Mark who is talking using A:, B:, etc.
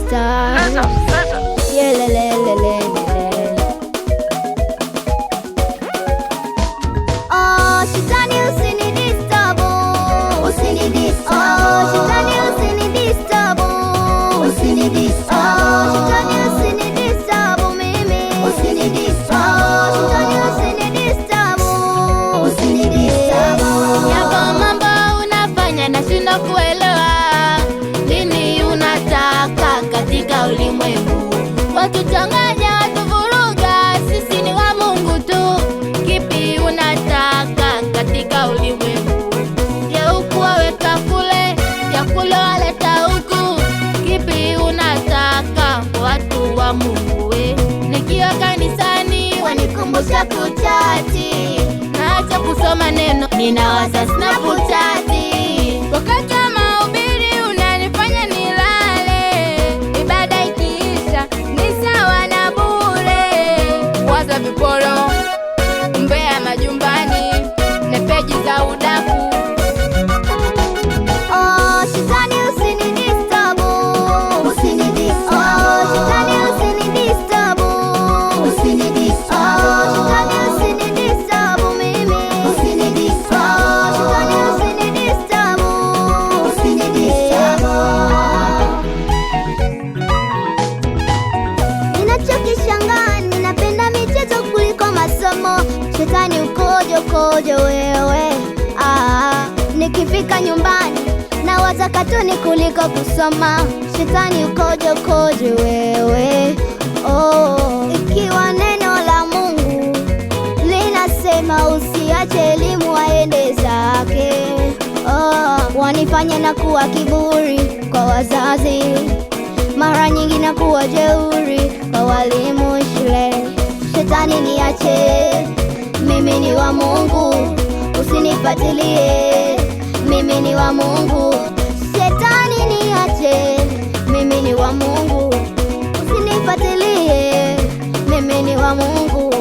A: style. Yeah, le, le, le, le, le. Oh, shetani usinidisturb. Usinidisturb. Oh, shetani usinidisturb. Usinidisturb. Oh, shetani usinidisturb mimi. Usinidisturb. Oh, shetani usinidisturb. Usinidisturb. Yapo mambo unafanya nashindwa kuelewa. Nini unataka katika ulimwengu? Watuchanganya, watuvuruga, sisi ni wa Mungu tu. Kipi unataka katika ulimwengu? Geuku waweka kule, vyakula waleta huku. Kipi unataka watu wa Mungu we? Nikiwa kanisani wanikumbusha kuchati, naacha kusoma neno, ninawaza Snapchat. Wakati wa mahubiri unanifanya nilale, ibada ikiisha ni sawa na bure. Waza viporo, mbea majumbani na peji za udaku. Oh, shetani usinidisturb. Usinidisturb. Oh, shetani usinidisturb. Usinidisturb. Oh, shetani usinidisturb mimi. Usinidisturb. Oh, shetani usinidisturb. Usinidisturb. Ninachokishangaa, ninapenda michezo kuliko masomo. Shetani ukoje wewe? Nikifika nyumbani nawaza katuni kuliko kusoma. Shetani ukoje wewe? Ikiwa neno la Mungu linasema usiache elimu aende zake. Wanifanya na kuwa kiburi kwa wazazi, mara nyingi na kuwa jeuri kwa walimu shule. Shetani niache, mimi ni wa Mungu, usinifuatilie, mimi ni wa Mungu. Shetani niache, mimi ni wa Mungu, usinifuatilie, mimi ni wa Mungu.